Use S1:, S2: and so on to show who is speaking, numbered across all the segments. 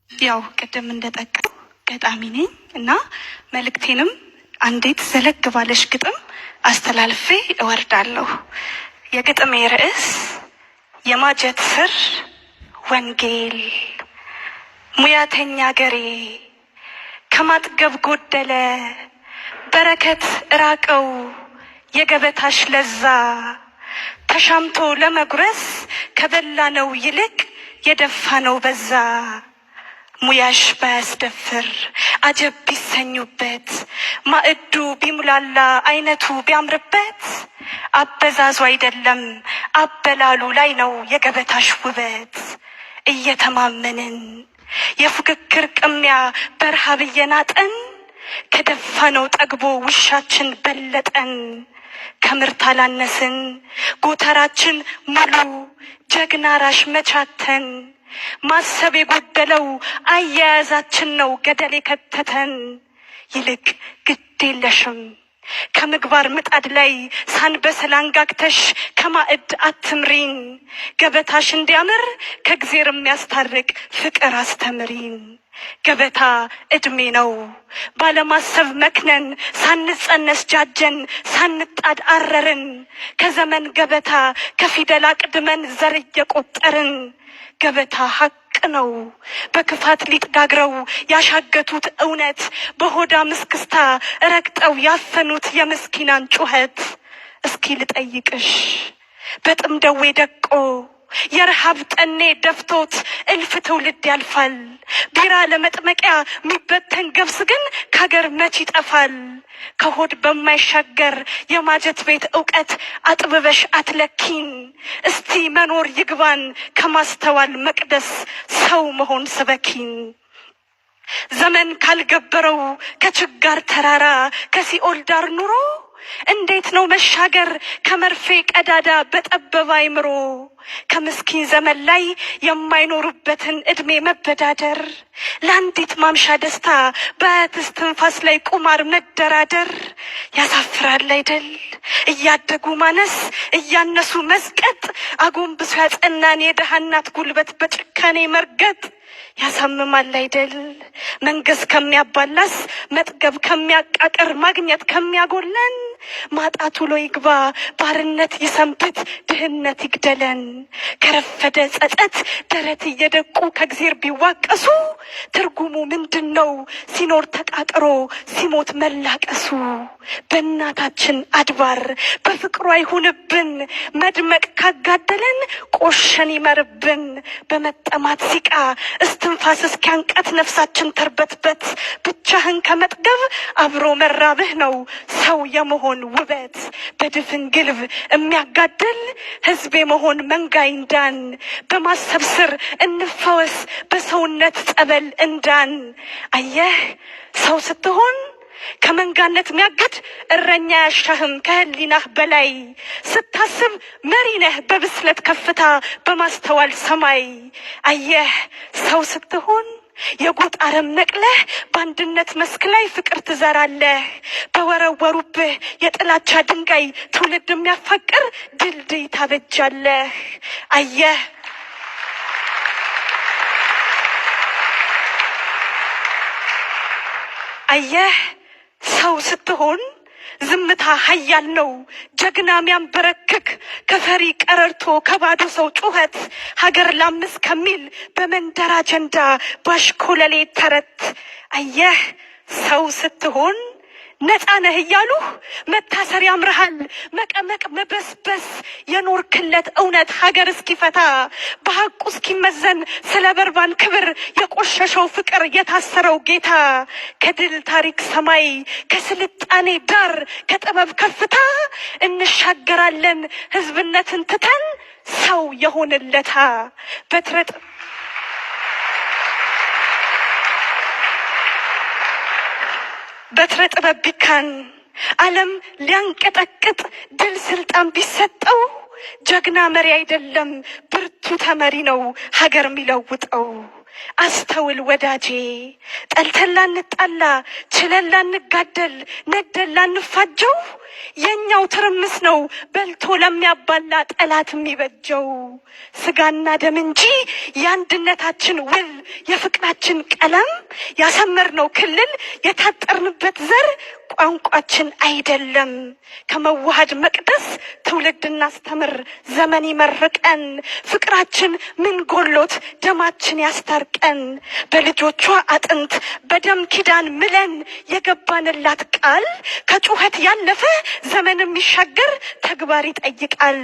S1: ያው ቅድም እንደጠቀው ገጣሚ ነኝ እና መልእክቴንም አንዲት ዘለግ ባለሽ ግጥም አስተላልፌ እወርዳለሁ። የግጥሜ ርዕስ የማጀት ስር ወንጌል። ሙያተኛ ገሬ ከማጥገብ ጎደለ፣ በረከት ራቀው የገበታሽ ለዛ። ተሻምቶ ለመጉረስ ከበላነው ይልቅ የደፋነው በዛ። ሙያሽ ባያስደፍር አጀብ ቢሰኙበት፣ ማዕዱ ቢሙላላ አይነቱ ቢያምርበት፣ አበዛዙ አይደለም አበላሉ ላይ ነው የገበታሽ ውበት። እየተማመንን የፉክክር ቅሚያ በረሃብ እየናጠን፣ ከደፋነው ጠግቦ ውሻችን በለጠን። ከምርት አላነስን ጎተራችን ሙሉ ጀግና ራሽ መቻተን። ማሰብ የጎደለው አያያዛችን ነው ገደል የከተተን። ይልቅ ግድ የለሽም ከምግባር ምጣድ ላይ ሳንበስል አንጋግተሽ ከማዕድ አትምሪን። ገበታሽ እንዲያምር ከእግዜር የሚያስታርቅ ፍቅር አስተምሪን። ገበታ እድሜ ነው ባለማሰብ መክነን፣ ሳንጸነስ ጃጀን ሳንጣድ አረርን። ከዘመን ገበታ ከፊደል አቅድመን ዘር እየቆጠርን። ገበታ ሀቅ ነው በክፋት ሊጥጋግረው ያሻገቱት እውነት፣ በሆዳ ምስክስታ ረግጠው ያፈኑት የምስኪናን ጩኸት። እስኪ ልጠይቅሽ በጥም ደዌ ደቆ የረሃብ ጠኔ ደፍቶት እልፍ ትውልድ ያልፋል። ቢራ ለመጥመቂያ የሚበተን ገብስ ግን ከሀገር መች ይጠፋል። ከሆድ በማይሻገር የማጀት ቤት እውቀት አጥብበሽ አትለኪን። እስቲ መኖር ይግባን ከማስተዋል መቅደስ ሰው መሆን ስበኪን። ዘመን ካልገበረው ከችጋር ተራራ ከሲኦል ዳር ኑሮ፣ እንዴት ነው መሻገር ከመርፌ ቀዳዳ በጠበበ አይምሮ። ከምስኪን ዘመን ላይ የማይኖሩበትን እድሜ መበዳደር፣ ለአንዲት ማምሻ ደስታ በአያትስ ትንፋስ ላይ ቁማር መደራደር። ያሳፍራል አይደል እያደጉ ማነስ እያነሱ መስቀጥ፣ አጎንብሶ ያጸናን የደሃ እናት ጉልበት በጭካኔ መርገጥ። ያሳምማል አይደል መንገስ ከሚያባላስ መጥገብ ከሚያቃቅር ማግኘት ከሚያጎለን። ማጣት ውሎ ይግባ ባርነት ይሰንብት ድህነት ይግደለን። ከረፈደ ጸጸት ደረት እየደቁ ከእግዜር ቢዋቀሱ፣ ትርጉሙ ምንድን ነው ሲኖር ተቃጥሮ ሲሞት መላቀሱ። በእናታችን አድባር በፍቅሯ ይሁንብን፣ መድመቅ ካጋደለን ቆሸን ይመርብን። በመጠማት ሲቃ እስትንፋስ እስኪያንቀት ነፍሳችን ተርበትበት። ብቻህን ከመጥገብ አብሮ መራብህ ነው ሰው የመሆን ውበት። በድፍን ግልብ የሚያጋድል ህዝብ የመሆን መንጋ ይንዳን። በማሰብ ስር እንፈወስ በሰውነት ጸበል እንዳን። አየህ ሰው ስትሆን ከመንጋነት ሚያግድ እረኛ ያሻህም ከህሊናህ በላይ። ስታስብ መሪ ነህ በብስለት ከፍታ በማስተዋል ሰማይ። አየህ ሰው ስትሆን የጎጥ አረም ነቅለህ በአንድነት መስክ ላይ ፍቅር ትዘራለህ። በወረወሩብህ የጥላቻ ድንጋይ ትውልድ የሚያፋቅር ድልድይ ታበጃለህ። አየህ ሰው ስትሆን ዝምታ ኃያል ነው ጀግና ሚያንበረክክ። ከፈሪ ቀረርቶ ከባዶ ሰው ጩኸት ሀገር ላምስ ከሚል በመንደር አጀንዳ ባሽኮለሌ ተረት። አየህ ሰው ስትሆን ነፃ ነህ እያሉህ መታሰር ያምርሃል መቀመቅ መበስበስ። የኖርክለት እውነት ሀገር እስኪፈታ በሐቁ እስኪመዘን ስለ በርባን ክብር የቆሸሸው ፍቅር የታሰረው ጌታ። ከድል ታሪክ ሰማይ ከስልጣኔ ዳር ከጥበብ ከፍታ እንሻገራለን ህዝብነትን ትተን ሰው የሆንለታ። በትረ ጥበብ ቢካን ዓለም ሊያንቀጠቅጥ ድል ስልጣን ቢሰጠው፣ ጀግና መሪ አይደለም ብርቱ ተመሪ ነው ሀገር የሚለውጠው። አስተውል ወዳጄ ጠልተን ላንጣላ ችለን ላንጋደል ነደን ላንፋጀው የኛው ትርምስ ነው በልቶ ለሚያባላ ጠላት የሚበጀው ስጋና ደም እንጂ የአንድነታችን ውል የፍቅራችን ቀለም ያሰመርነው ክልል የታጠርንበት ዘር ቋንቋችን አይደለም ከመዋሃድ መቅደስ ትውልድ እናስተምር ዘመን ይመርቀን ፍቅራችን ምን ጎሎት ደማችን ያስታርቀን በልጆቿ አጥንት በደም ኪዳን ምለን የገባንላት ቃል ከጩኸት ያለፈ ዘመንም ይሻገር ተግባር ይጠይቃል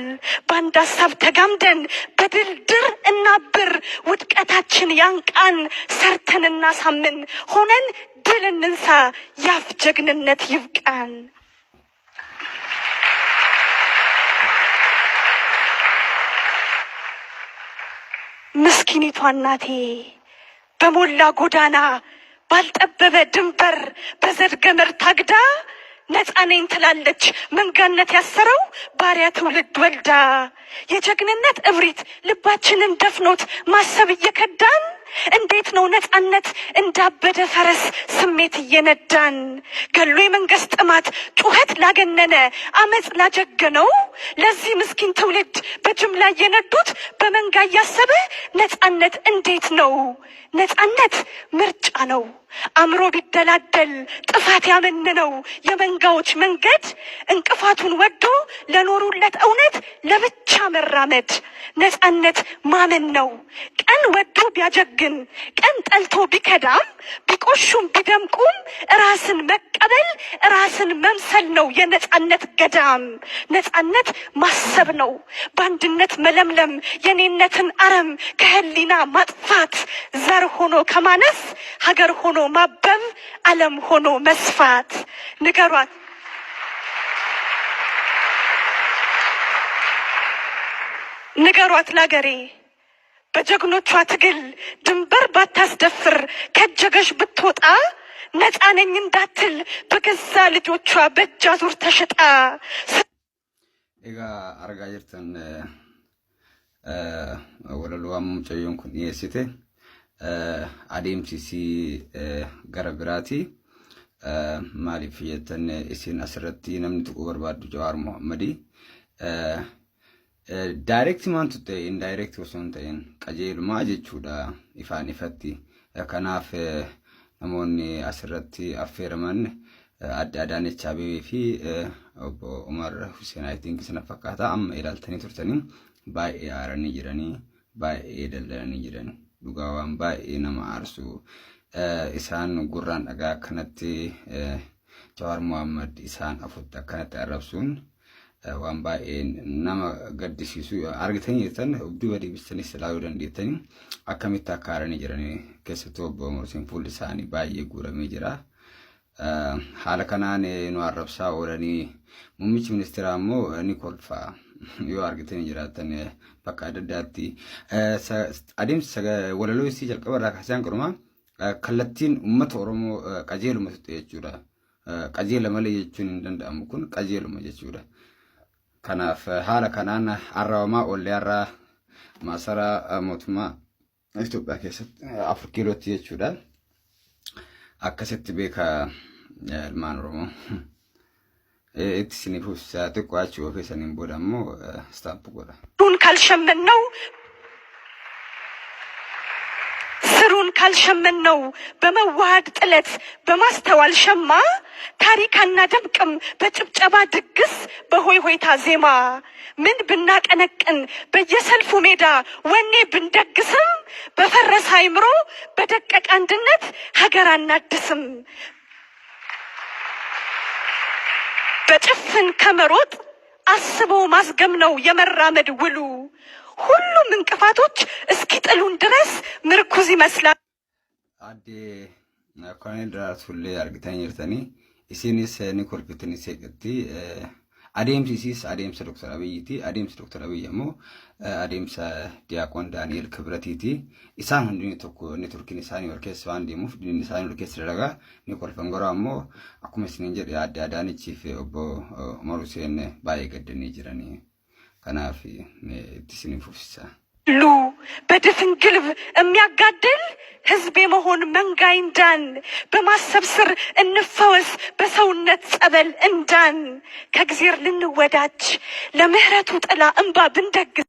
S1: በአንድ ሀሳብ ተጋምደን በድልድር እናብር ውድቀታችን ያንቃን ሰርተን እናሳምን ሆነን ድል እንንሳ ያፍ ጀግንነት ይብቃን ምስኪኒቷ እናቴ በሞላ ጎዳና ባልጠበበ ድንበር በዘር ገመድ ታግዳ ነፃነኝ ትላለች መንጋነት ያሰረው ባሪያ ትውልድ ወልዳ የጀግንነት እብሪት ልባችንን ደፍኖት ማሰብ እየከዳን እንዴት ነው ነፃነት እንዳበደ ፈረስ ስሜት እየነዳን ገሎ የመንግስት ጥማት ጩኸት ላገነነ አመጽ ላጀገነው ለዚህ ምስኪን ትውልድ በጅምላ እየነዱት በመንጋ እያሰበ ነፃነት እንዴት ነው ነፃነት ምርጫ ነው አምሮ ቢደላደል ጥፋት ያመነነው የመንጋዎች መንገድ እንቅፋቱን ወዶ ለኖሩለት እውነት ለብቻ መራመድ ነፃነት ማመን ነው ቀን ወዶ ቢያጀግን ቀን ጠልቶ ቢከዳም ቢቆሹም ቢደምቁም ራስን መቀበል ራስን መምሰል ነው የነፃነት ገዳም ነፃነት ማሰብ ነው በአንድነት መለምለም የኔነትን አረም ከህሊና ማጥፋት ዘር ሆኖ ከማነስ ሀገር ሆኖ ማበብ ዓለም ሆኖ መስፋት ንገሯት ላገሬ በጀግኖቿ ትግል ድንበር ባታስደፍር ከጀገሽ ብትወጣ ነፃነኝ እንዳትል በገዛ ልጆቿ በእጅ አዙር ተሽጣ
S2: ኤጋ አርጋ ጅርተን ወለሉዋም ጨዮን ኩን የሲቴ አዴምሲሲ ገረብራቲ ማሊፍ የተን isiin asirratti namni tuquu barbaadu Jawaar Mohammadi direct mantu ta'e indirect osoo hin ta'in qajeelumaa jechuudha ifaan ifatti kanaaf namoonni asirratti affeeraman adda Adaanech Abeebee fi obbo Umar Hussein I think sana fakkaata amma ilaaltanii turtanii baay'ee aaranii jiranii baay'ee daldalanii jiranii dhugaawwan baay'ee nama aarsu isaan gurraan dhagaa akkanatti Jawaar Mohammad isaan afutti akkanatti arrabsuun waan baay'ee nama gaddisiisu argitanii jirtan obdii badii bisanis ilaaluu dandeettanii akkamitti akka aaranii jiranii keessattuu obbo Umar Hussein fuulli isaanii baay'ee guuramee jira haala kanaan nu arrabsaa oolanii muummichi ministeeraa immoo ni kolfaa yoo argitanii jiraatan bakka adda addaatti adeemsa walaloo isii jalqaba irraa kaasaan qormaa kallattiin uummata Oromoo qajeeluma jechuudha qajeela malee jechuun hin danda'amu kun qajeeluma jechuudha kanaaf haala kanaan arrawamaa ollee irraa maasaraa mootummaa Itoophiyaa keessatti 4 kiilootti jechuudha akkasitti beeka ilmaan Oromoo itti sinifuus xiqqoo achi ofeessaniin booda immoo stamp godha
S1: ሩን ካልሸመነው ስሩን ካልሸመነው በመዋሃድ ጥለት በማስተዋል ሸማ ታሪክ አናደምቅም በጭብጨባ ድግስ በሆይ ሆይታ ዜማ ምን ብናቀነቅን በየሰልፉ ሜዳ ወኔ ብንደግስም በፈረሰ አይምሮ በደቀቀ አንድነት ሀገር አናድስም በጭፍን ከመሮጥ አስቦ ማስገም ነው የመራመድ ውሉ ሁሉም እንቅፋቶች እስኪጥሉን ድረስ ምርኩዝ ይመስላል
S2: አዴ ኮሎኔል ራሱል አርግታኝ ይርተኒ isinis ni kolfitini seqti adeemsisis adeemsa Dr. Abiyyiti adeemsa Dr. Abiyyi immoo adeemsa Diyaaqoon Daani'el Kibratiiti isaan hundi tokko ni turkin isaanii wal keessa waan deemuuf dinni isaanii wal keessa dalagaa ni kolfan goraa immoo akkuma isin jedhe adda Adaanechii fi obbo Umar Hussein baay'ee gaddanii jiranii kanaaf itti isin fufsiisa
S1: በድፍን ግልብ የሚያጋድል ህዝብ የመሆን መንጋይ እንዳን በማሰብ ስር እንፈወስ በሰውነት ጸበል እንዳን ከእግዚአብሔር ልንወዳጅ ለምህረቱ ጥላ እንባ ብንደግስ